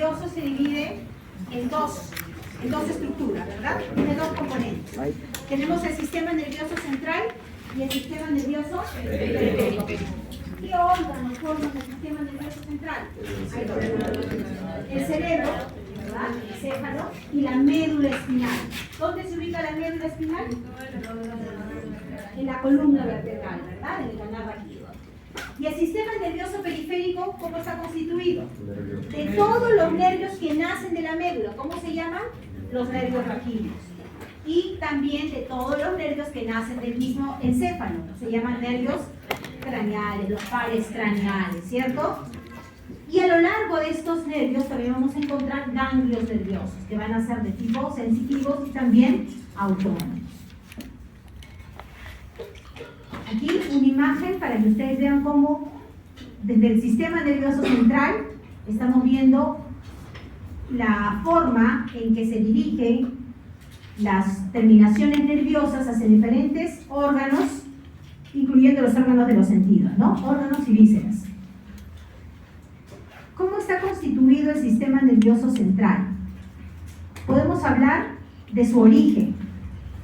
nervioso se divide en dos estructuras, ¿verdad? Tiene dos componentes. Tenemos el sistema nervioso central y el sistema nervioso periférico. ¿Qué órganos forman el sistema nervioso central? El cerebro, ¿verdad? El céfalo y la médula espinal. ¿Dónde se ubica la médula espinal? En la columna vertebral, ¿verdad? En el canal raquídeo. Y el sistema nervioso periférico, ¿cómo está constituido? De todos los nervios que nacen de la médula. ¿Cómo se llaman? Los nervios raquídeos. Y también de todos los nervios que nacen del mismo encéfalo. Se llaman nervios craneales, los pares craneales, ¿cierto? Y a lo largo de estos nervios también vamos a encontrar ganglios nerviosos, que van a ser de tipo sensitivos y también autónomos. Aquí una imagen para que ustedes vean cómo desde el sistema nervioso central estamos viendo la forma en que se dirigen las terminaciones nerviosas hacia diferentes órganos, incluyendo los órganos de los sentidos, ¿no? Órganos y vísceras. ¿Cómo está constituido el sistema nervioso central? Podemos hablar de su origen.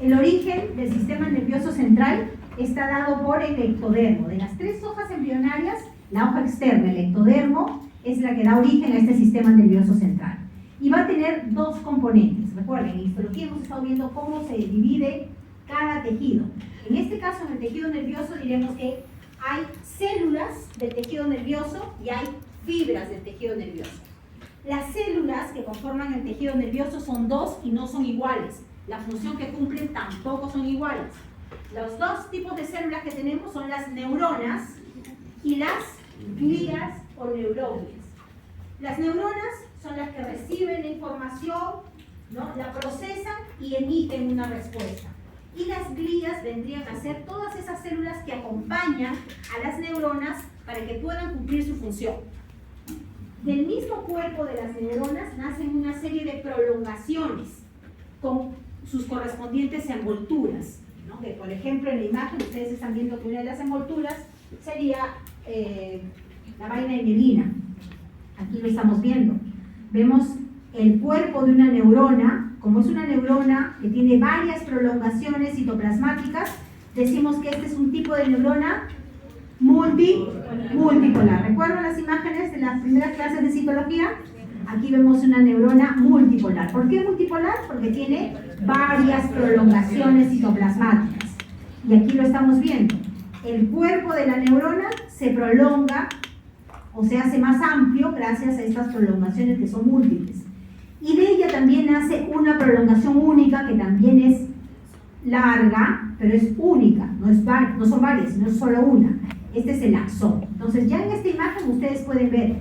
El origen del sistema nervioso central está dado por el ectodermo. De las tres hojas embrionarias, la hoja externa, el ectodermo, es la que da origen a este sistema nervioso central. Y va a tener dos componentes. Recuerden, en histología hemos estado viendo cómo se divide cada tejido. En este caso, en el tejido nervioso, diremos que hay células del tejido nervioso y hay fibras del tejido nervioso. Las células que conforman el tejido nervioso son dos y no son iguales. La función que cumplen tampoco son iguales. Los dos tipos de células que tenemos son las neuronas y las glías o neuroglias. Las neuronas son las que reciben la información, ¿no? La procesan y emiten una respuesta. Y las glías vendrían a ser todas esas células que acompañan a las neuronas para que puedan cumplir su función. Del mismo cuerpo de las neuronas nacen una serie de prolongaciones con sus correspondientes envolturas, ¿no? Que por ejemplo en la imagen ustedes están viendo que una de las envolturas sería la vaina de mielina. Aquí lo estamos viendo. Vemos el cuerpo de una neurona. Como es una neurona que tiene varias prolongaciones citoplasmáticas, decimos que este es un tipo de neurona multipolar. ¿Recuerdan las imágenes de las primeras clases de citología? Aquí vemos una neurona multipolar. ¿Por qué multipolar? Porque tiene varias prolongaciones citoplasmáticas. Y aquí lo estamos viendo. El cuerpo de la neurona se prolonga o se hace más amplio gracias a estas prolongaciones que son múltiples. Y de ella también nace una prolongación única que también es larga, pero es única, no son varias, sino solo una. Este es el axón. Entonces ya en esta imagen ustedes pueden ver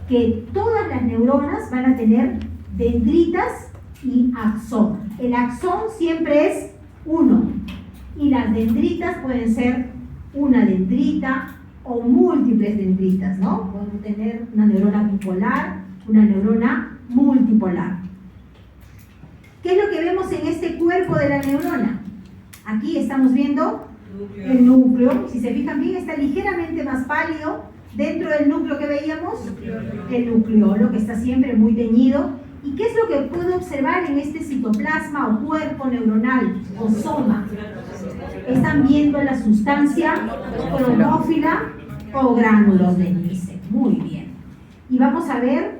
que todas las neuronas van a tener dendritas y axón. El axón siempre es uno y las dendritas pueden ser una dendrita o múltiples dendritas, ¿no? Podemos tener una neurona bipolar, una neurona multipolar. ¿Qué es lo que vemos en este cuerpo de la neurona? Aquí estamos viendo el núcleo. Si se fijan bien, está ligeramente más pálido. Dentro del núcleo que veíamos, el nucleolo, que está siempre muy teñido. ¿Y qué es lo que puedo observar en este citoplasma o cuerpo neuronal o soma? Están viendo la sustancia cromófila o gránulos de Nissen. Muy bien. Y vamos a ver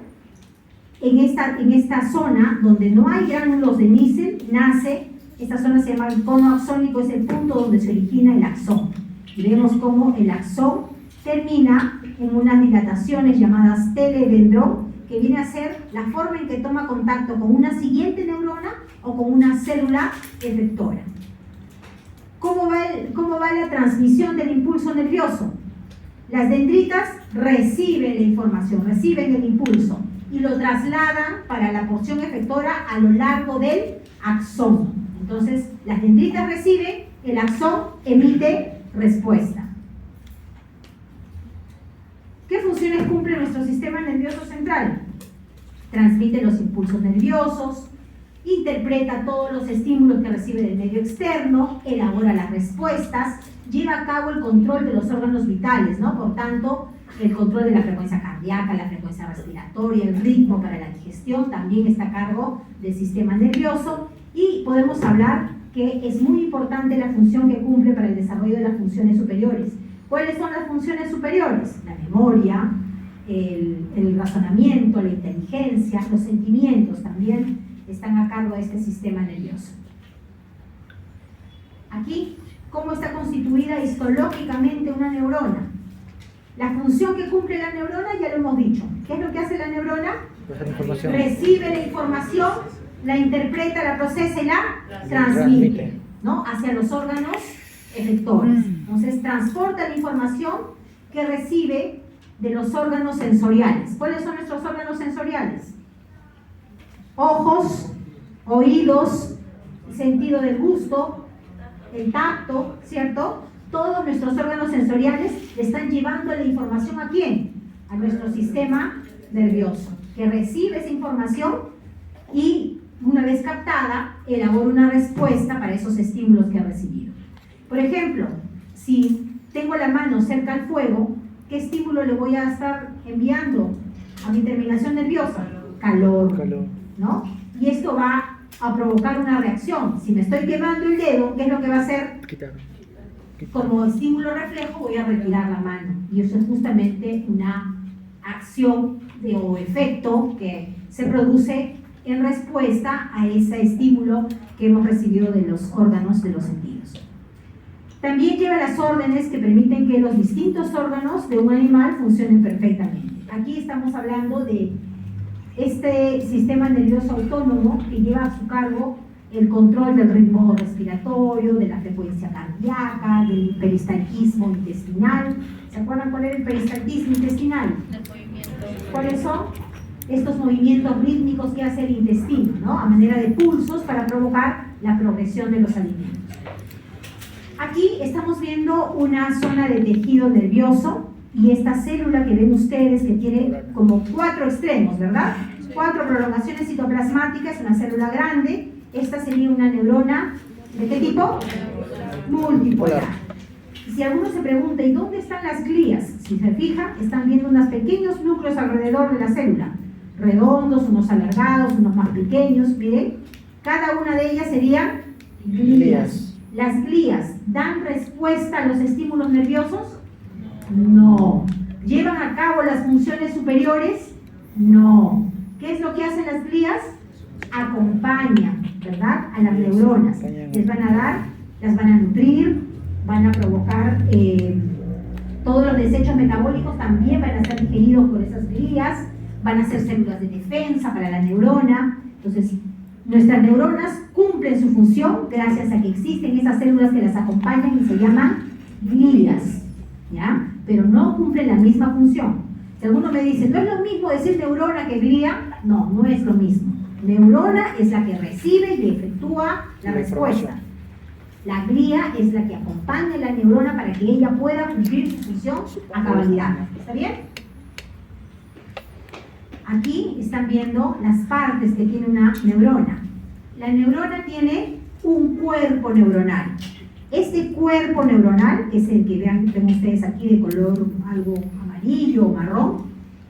en esta zona donde no hay gránulos de Nissen, nace, esta zona se llama el cono axónico, es el punto donde se origina el axón. Y vemos cómo el axón termina en unas dilataciones llamadas teledendrón, que viene a ser la forma en que toma contacto con una siguiente neurona o con una célula efectora. ¿Cómo va la transmisión del impulso nervioso? Las dendritas reciben la información, reciben el impulso y lo trasladan para la porción efectora a lo largo del axón. Entonces, las dendritas reciben, el axón emite respuesta. ¿Qué funciones cumple nuestro sistema nervioso central? Transmite los impulsos nerviosos, interpreta todos los estímulos que recibe del medio externo, elabora las respuestas, lleva a cabo el control de los órganos vitales, ¿no? Por tanto, El control de la frecuencia cardíaca, la frecuencia respiratoria, el ritmo para la digestión, también está a cargo del sistema nervioso. Y podemos hablar que es muy importante la función que cumple para el desarrollo de las funciones superiores. ¿Cuáles son las funciones superiores? La memoria, el razonamiento, la inteligencia, los sentimientos también están a cargo de este sistema nervioso. Aquí, ¿cómo está constituida histológicamente una neurona? La función que cumple la neurona ya lo hemos dicho. ¿Qué es lo que hace la neurona? Recibe la información, la interpreta, la procesa y la transmite, ¿no? Hacia los órganos efectores. Entonces, transporta la información que recibe de los órganos sensoriales. ¿Cuáles son nuestros órganos sensoriales? Ojos, oídos, sentido del gusto, el tacto, ¿cierto? Todos nuestros órganos sensoriales están llevando la información ¿a quién? A nuestro sistema nervioso, que recibe esa información y una vez captada, elabora una respuesta para esos estímulos que ha recibido. Por ejemplo, si tengo la mano cerca al fuego, ¿qué estímulo le voy a estar enviando a mi terminación nerviosa? Calor, ¿no? Y esto va a provocar una reacción. Si me estoy quemando el dedo, ¿qué es lo que va a hacer? Como estímulo reflejo voy a retirar la mano. Y eso es justamente una acción o efecto que se produce en respuesta a ese estímulo que hemos recibido de los órganos de los sentidos. También lleva las órdenes que permiten que los distintos órganos de un animal funcionen perfectamente. Aquí estamos hablando de este sistema nervioso autónomo que lleva a su cargo el control del ritmo respiratorio, de la frecuencia cardíaca, del peristaltismo intestinal. ¿Se acuerdan cuál era el peristaltismo intestinal? ¿Cuáles son? Estos movimientos rítmicos que hace el intestino, ¿no? A manera de pulsos para provocar la progresión de los alimentos. Aquí estamos viendo una zona de tejido nervioso y esta célula que ven ustedes que tiene como 4 extremos, ¿verdad? 4 prolongaciones citoplasmáticas, una célula grande. Esta sería una neurona, ¿de qué tipo? Multipolar. Y si alguno se pregunta, ¿y dónde están las glías? Si se fijan, están viendo unos pequeños núcleos alrededor de la célula, redondos, unos alargados, unos más pequeños, miren. Cada una de ellas serían glías. ¿Las glías dan respuesta a los estímulos nerviosos? No. ¿Llevan a cabo las funciones superiores? No. ¿Qué es lo que hacen las glías? Acompañan, ¿verdad?, a las neuronas. Les van a dar, las van a nutrir, van a provocar todos los desechos metabólicos también van a ser digeridos por esas glías, van a ser células de defensa para la neurona. Entonces, nuestras neuronas cumplen su función gracias a que existen esas células que las acompañan y se llaman glías, ¿ya? Pero no cumplen la misma función. Si alguno me dice, ¿no es lo mismo decir neurona que glía? No, no es lo mismo. Neurona es la que recibe y efectúa la respuesta. La glía es la que acompaña a la neurona para que ella pueda cumplir su función a cabalidad. ¿Está bien? Aquí están viendo las partes que tiene una neurona. La neurona tiene un cuerpo neuronal. Este cuerpo neuronal, que es el que ven ustedes aquí de color algo amarillo o marrón,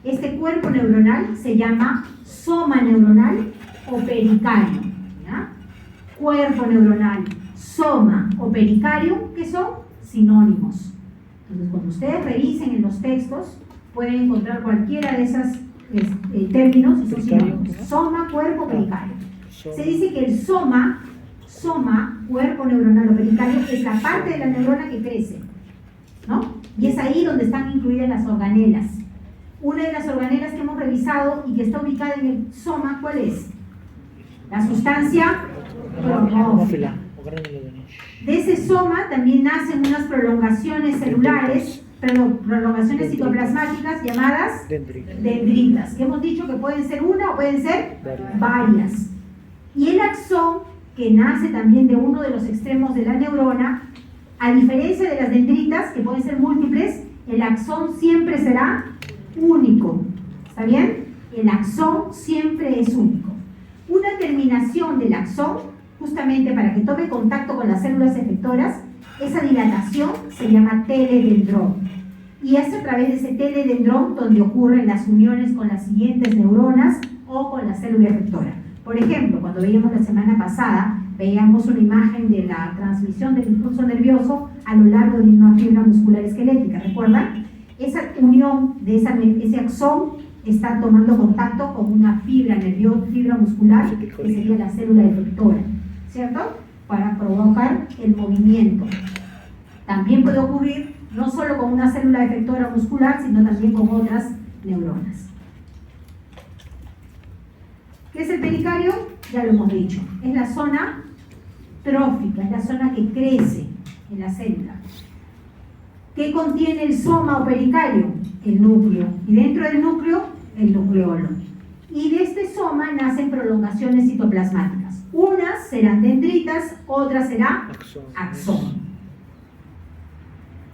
este cuerpo neuronal se llama soma neuronal o pericardio, ¿ya? Cuerpo neuronal, soma o pericardio, que son sinónimos. Entonces, cuando ustedes revisen en los textos, pueden encontrar cualquiera de esos términos y son sinónimos. Soma, cuerpo, pericardio. Se dice que el soma, cuerpo neuronal o pericardio, es la parte de la neurona que crece, ¿no? Y es ahí donde están incluidas las organelas. Una de las organelas que hemos revisado y que está ubicada en el soma, ¿cuál es? La sustancia cromófila. De ese soma también nacen unas prolongaciones celulares, prolongaciones citoplasmáticas llamadas dendritas, que hemos dicho que pueden ser una o pueden ser varias. Y el axón, que nace también de uno de los extremos de la neurona, a diferencia de las dendritas, que pueden ser múltiples, el axón siempre será único. ¿Está bien? El axón siempre es único. Una terminación del axón, justamente para que tome contacto con las células efectoras, esa dilatación se llama teledendrón. y es a través de ese teledendrón donde ocurren las uniones con las siguientes neuronas o con la célula efectora. Por ejemplo, cuando veíamos la semana pasada, veíamos una imagen de la transmisión del impulso nervioso a lo largo de una fibra muscular esquelética, ¿recuerdan? Esa unión de ese axón está tomando contacto con una fibra nerviosa, fibra muscular, que sería la célula efectora, ¿cierto? Para provocar el movimiento. También puede ocurrir no solo con una célula efectora muscular, sino también con otras neuronas. ¿Qué es el pericardio? Ya lo hemos dicho. Es la zona trófica, es la zona que crece en la célula. ¿Qué contiene el soma o pericardio? El núcleo. Y dentro del núcleo, el nucleolo. Y de este soma nacen prolongaciones citoplasmáticas. Unas serán dendritas, otras será axón.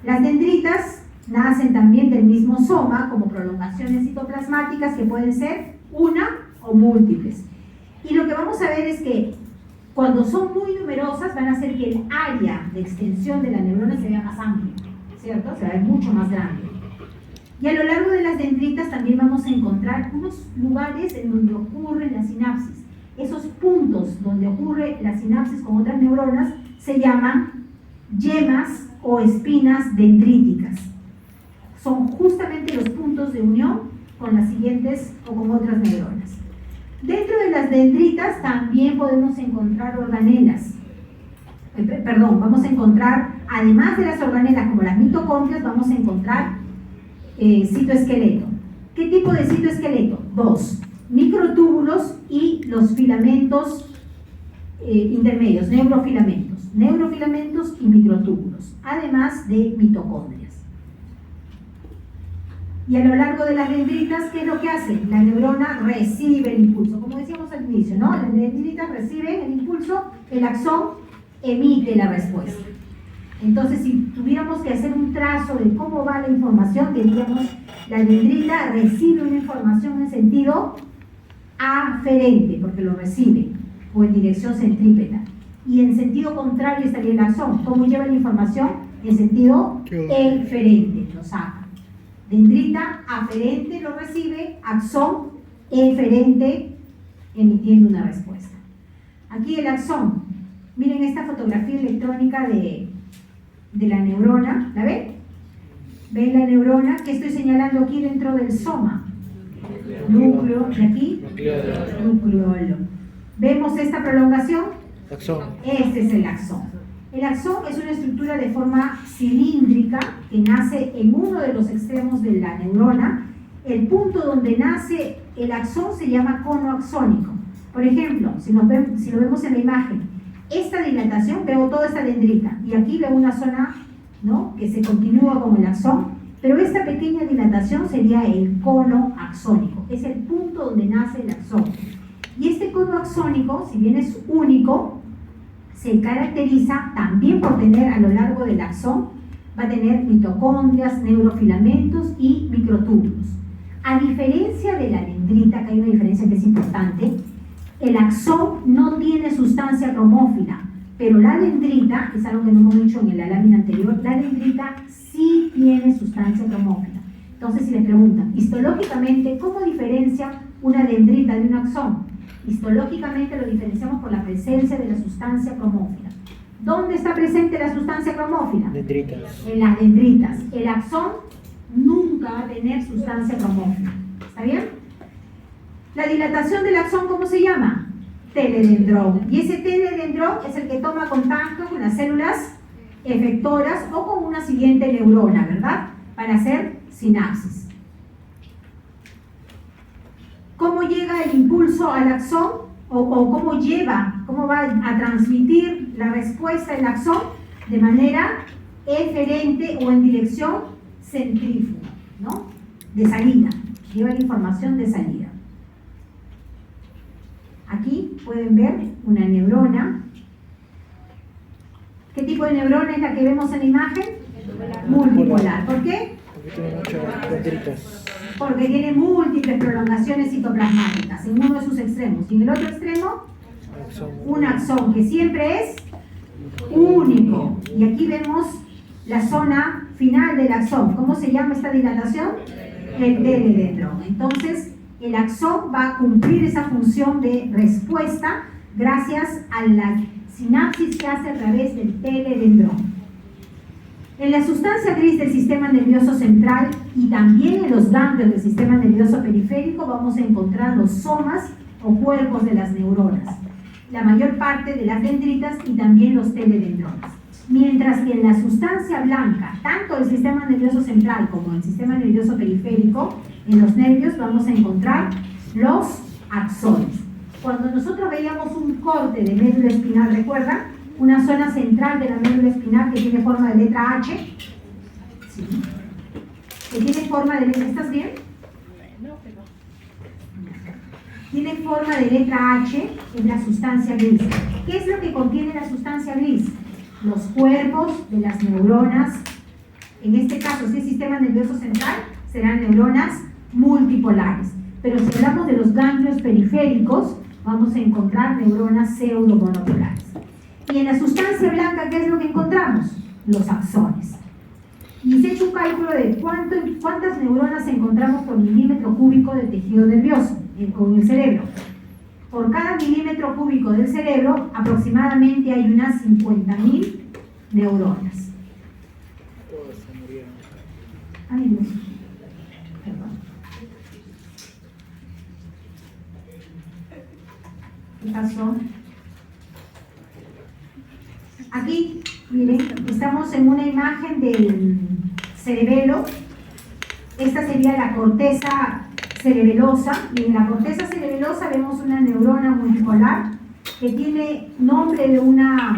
Las dendritas nacen también del mismo soma como prolongaciones citoplasmáticas que pueden ser una o múltiples. Y lo que vamos a ver es que cuando son muy numerosas van a hacer que el área de extensión de la neurona se vea más amplia, ¿cierto? Se va a ver mucho más grande. Y a lo largo de las dendritas también vamos a encontrar unos lugares en donde ocurre la sinapsis. Esos puntos donde ocurre la sinapsis con otras neuronas se llaman yemas o espinas dendríticas. Son justamente los puntos de unión con las siguientes o con otras neuronas. Dentro de las dendritas también podemos encontrar organelas. Vamos a encontrar, además de las organelas como las mitocondrias, vamos a encontrar citoesqueleto. ¿Qué tipo de citoesqueleto? Dos: microtúbulos y los filamentos intermedios, neurofilamentos y microtúbulos, además de mitocondrias. Y a lo largo de las dendritas, ¿qué es lo que hace? La neurona recibe el impulso, como decíamos al inicio, ¿no? Las dendritas reciben el impulso, el axón emite la respuesta. Entonces, si tuviéramos que hacer un trazo de cómo va la información, diríamos, la dendrita recibe una información en sentido aferente, porque lo recibe, o en dirección centrípeta. Y en sentido contrario estaría el axón. ¿Cómo lleva la información? En sentido eferente, lo saca. Dendrita aferente lo recibe, axón eferente emitiendo una respuesta. Aquí el axón. Miren esta fotografía electrónica de la neurona. ¿La ven? ¿Ven la neurona? ¿Qué estoy señalando aquí dentro del soma? Núcleo. ¿Y aquí? Nucleolo. ¿Vemos esta prolongación? Axón. Este es el axón. El axón es una estructura de forma cilíndrica que nace en uno de los extremos de la neurona. El punto donde nace el axón se llama cono axónico. Por ejemplo, si lo vemos en la imagen, esta dilatación, veo toda esta dendrita y aquí veo una zona, ¿no?, que se continúa como el axón, pero esta pequeña dilatación sería el cono axónico. Es el punto donde nace el axón. Y este cono axónico, si bien es único, se caracteriza también por tener a lo largo del axón, va a tener mitocondrias, neurofilamentos y microtúbulos. A diferencia de la dendrita, que hay una diferencia que es importante, el axón no tiene sustancia cromófila, pero la dendrita, que es algo que no hemos dicho en la lámina anterior, la dendrita sí tiene sustancia cromófila. Entonces, si les preguntan, histológicamente, ¿cómo diferencia una dendrita de un axón? Histológicamente lo diferenciamos por la presencia de la sustancia cromófila. ¿Dónde está presente la sustancia cromófila? Dendritas. En las dendritas. El axón nunca va a tener sustancia cromófila. ¿Está bien? La dilatación del axón, ¿cómo se llama? Teledendrón. Y ese teledendrón es el que toma contacto con las células efectoras o con una siguiente neurona, ¿verdad? Para hacer sinapsis. ¿Cómo llega el impulso al axón? ¿O cómo va a transmitir la respuesta del axón? De manera eferente o en dirección centrífuga, ¿no? De salida. Lleva la información de salida. Aquí pueden ver una neurona. ¿Qué tipo de neurona es la que vemos en la imagen? Multipolar. ¿Por qué? Porque tiene muchas dendritas. Porque tiene múltiples prolongaciones citoplasmáticas en uno de sus extremos. Y en el otro extremo, un axón que siempre es único. Y aquí vemos la zona final del axón. ¿Cómo se llama esta dilatación? El teledendrón. Entonces, el axón va a cumplir esa función de respuesta gracias a la sinapsis que hace a través del teledendrón. En la sustancia gris del sistema nervioso central y también en los ganglios del sistema nervioso periférico vamos a encontrar los somas o cuerpos de las neuronas, la mayor parte de las dendritas y también los teledendrones. Mientras que en la sustancia blanca, tanto el sistema nervioso central como el sistema nervioso periférico, en los nervios vamos a encontrar los axones. Cuando nosotros veíamos un corte de médula espinal, ¿recuerdan? Una zona central de la médula espinal que tiene forma de letra H. Sí. Que tiene forma de letra, ¿estás bien? Tiene forma de letra H en la sustancia gris. ¿Qué es lo que contiene la sustancia gris? Los cuerpos de las neuronas. En este caso, si es sistema nervioso central, serán neuronas multipolares. Pero si hablamos de los ganglios periféricos, vamos a encontrar neuronas pseudomonopolares. Y en la sustancia blanca, ¿qué es lo que encontramos? Los axones. Y se ha hecho un cálculo de cuántas neuronas encontramos por milímetro cúbico de tejido nervioso con el cerebro. Por cada milímetro cúbico del cerebro, aproximadamente hay unas 50.000 neuronas. Todos se murieron. Ay, Dios. Perdón. ¿Qué pasó? Aquí, miren, estamos en una imagen del cerebelo. Esta sería la corteza cerebelosa. Y en la corteza cerebelosa vemos una neurona multipolar que tiene nombre de una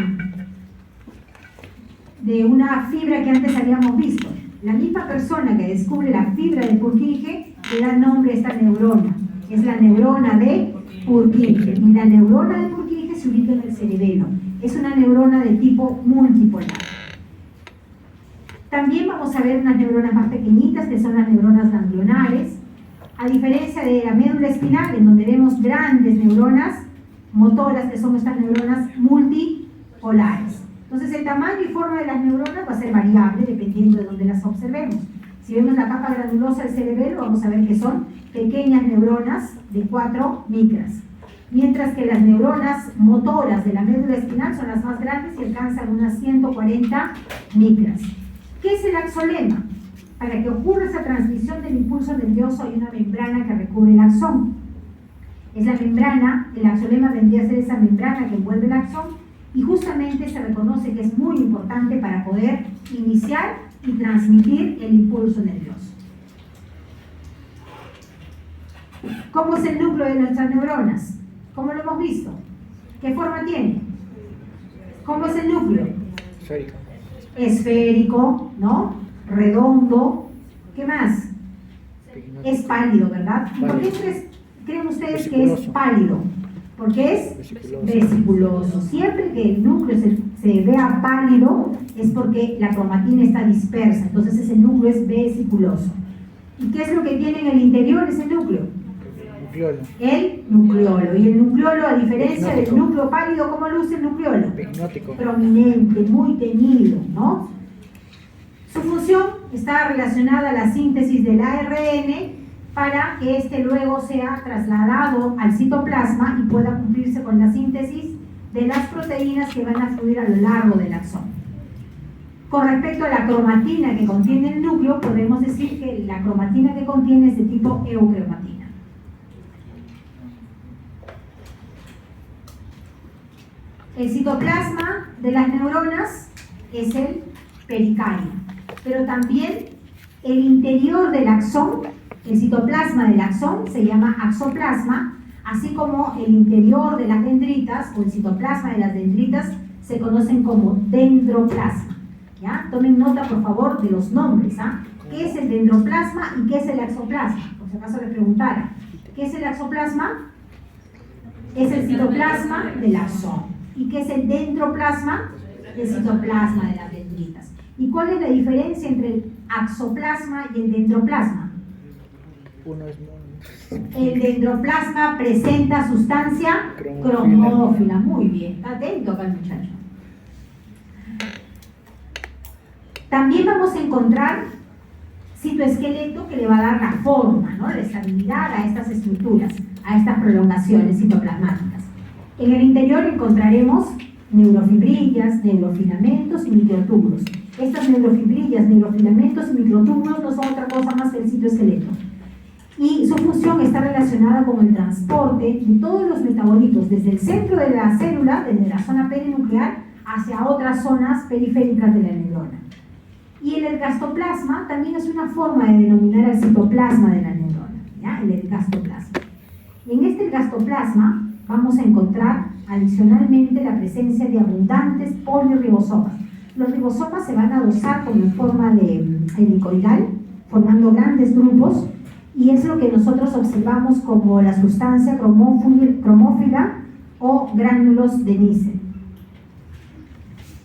fibra que antes habíamos visto. La misma persona que descubre la fibra de Purkinje le da nombre a esta neurona. Es la neurona de Purkinje. Y la neurona de Purkinje se ubica en el cerebelo. Es una neurona de tipo multipolar. También vamos a ver unas neuronas más pequeñitas que son las neuronas ganglionares. A diferencia de la médula espinal, en donde vemos grandes neuronas motoras, que son estas neuronas multipolares. Entonces el tamaño y forma de las neuronas va a ser variable dependiendo de donde las observemos. Si vemos la capa granulosa del cerebelo, vamos a ver que son pequeñas neuronas de 4 micras. Mientras que las neuronas motoras de la médula espinal son las más grandes y alcanzan unas 140 micras. ¿Qué es el axolema? Para que ocurra esa transmisión del impulso nervioso hay una membrana que recubre el axón. Es la membrana, el axolema vendría a ser esa membrana que envuelve el axón y justamente se reconoce que es muy importante para poder iniciar y transmitir el impulso nervioso. ¿Cómo es el núcleo de nuestras neuronas? ¿Cómo lo hemos visto? ¿Qué forma tiene? ¿Cómo es el núcleo? Esférico. Esférico, ¿no? Redondo. ¿Qué más? Es pálido, ¿verdad? ¿Y por qué creen ustedes que es pálido? Porque es vesiculoso. Siempre que el núcleo se vea pálido es porque la cromatina está dispersa. Entonces ese núcleo es vesiculoso. ¿Y qué es lo que tiene en el interior ese núcleo? Nucleolo. El nucleolo. Y el nucleolo, a diferencia del núcleo pálido, ¿cómo luce el nucleolo? Hipnótico. Prominente, muy teñido, ¿no? Su función está relacionada a la síntesis del ARN para que éste luego sea trasladado al citoplasma y pueda cumplirse con la síntesis de las proteínas que van a fluir a lo largo del axón. Con respecto a la cromatina que contiene el núcleo, podemos decir que la cromatina que contiene es de tipo eucromatina. El citoplasma de las neuronas es el pericardio, pero también el interior del axón, el citoplasma del axón se llama axoplasma, así como el interior de las dendritas o el citoplasma de las dendritas se conocen como dendroplasma. ¿Ya? Tomen nota, por favor, de los nombres. ¿Ah? ¿Qué es el dendroplasma y qué es el axoplasma? Por si acaso les preguntara. ¿Qué es el axoplasma? Es el citoplasma del axón. ¿Y qué es el dendroplasma? El citoplasma de las dendritas. ¿Y cuál es la diferencia entre el axoplasma y el dendroplasma? Uno es El dendroplasma presenta sustancia cromófila. Muy bien, está atento acá el muchacho. También vamos a encontrar citoesqueleto que le va a dar la forma, ¿no? La estabilidad a estas estructuras, a estas prolongaciones citoplasmáticas. En el interior encontraremos neurofibrillas, neurofilamentos y microtúbulos. Estas neurofibrillas, neurofilamentos y microtúbulos no son otra cosa más que el citoesqueleto. Y su función está relacionada con el transporte de todos los metabolitos desde el centro de la célula, desde la zona perinuclear, hacia otras zonas periféricas de la neurona. Y el ergastoplasma también es una forma de denominar al citoplasma de la neurona, ¿ya? El ergastoplasma. Y en este ergastoplasma vamos a encontrar adicionalmente la presencia de abundantes polirribosomas. Los ribosomas se van a adosar como en forma de helicoidal, formando grandes grupos, y es lo que nosotros observamos como la sustancia cromófila o gránulos de Nissen.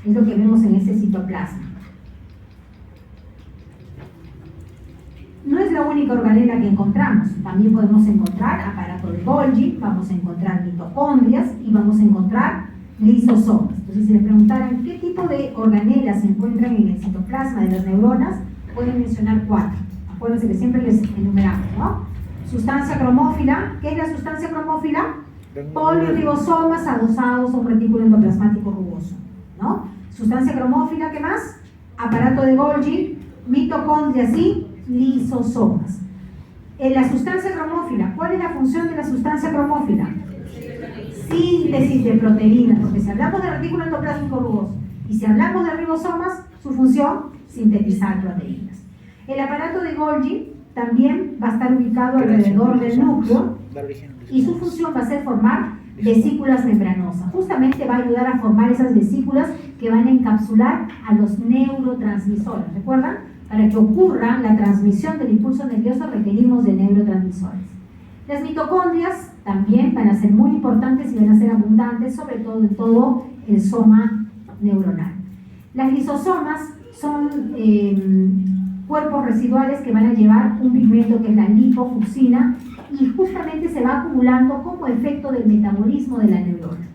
Es lo que vemos en este citoplasma. No es la única organela que encontramos, también podemos encontrar aparato de Golgi, vamos a encontrar mitocondrias y vamos a encontrar lisosomas. Entonces, si le preguntaran qué tipo de organelas se encuentran en el citoplasma de las neuronas, pueden mencionar 4. Acuérdense que siempre les enumeramos, ¿no? Sustancia cromófila. ¿Qué es la sustancia cromófila? Polirribosomas adosados a un retículo endoplasmático rugoso, ¿no? Sustancia cromófila, ¿qué más? Aparato de Golgi, mitocondrias y lisosomas. En la sustancia cromófila, ¿cuál es la función de la sustancia cromófila? Síntesis de proteínas, porque si hablamos de retículo endoplasmático rugoso y si hablamos de ribosomas, su función, sintetizar proteínas. El aparato de Golgi también va a estar ubicado alrededor del núcleo y su función va a ser formar vesículas membranosas. Justamente va a ayudar a formar esas vesículas que van a encapsular a los neurotransmisores. ¿Recuerdan? Para que ocurra la transmisión del impulso nervioso requerimos de neurotransmisores. Las mitocondrias también van a ser muy importantes y van a ser abundantes, sobre todo en todo el soma neuronal. Las lisosomas son cuerpos residuales que van a llevar un pigmento que es la lipofucsina y justamente se va acumulando como efecto del metabolismo de la neurona,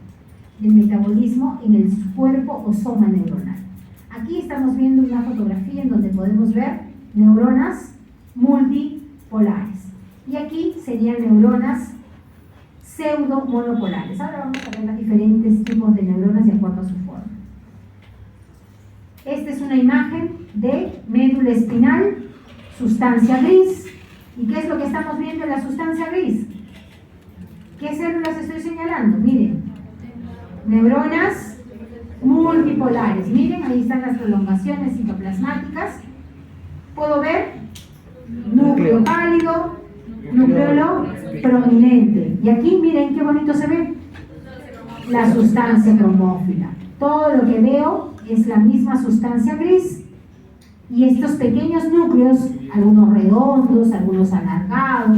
del metabolismo en el cuerpo o soma neuronal. Aquí estamos viendo una fotografía en donde podemos ver neuronas multipolares y aquí serían neuronas pseudomonopolares. Ahora vamos a ver los diferentes tipos de neuronas de acuerdo a su forma. Esta es una imagen de médula espinal, sustancia gris. ¿Y qué es lo que estamos viendo en la sustancia gris? ¿Qué células estoy señalando? Miren, neuronas multipolares. Miren, ahí están las prolongaciones citoplasmáticas. Puedo ver núcleo pálido, núcleo prominente. Y aquí miren qué bonito se ve. La sustancia cromófila. Todo lo que veo es la misma sustancia gris. Y estos pequeños núcleos, algunos redondos, algunos alargados,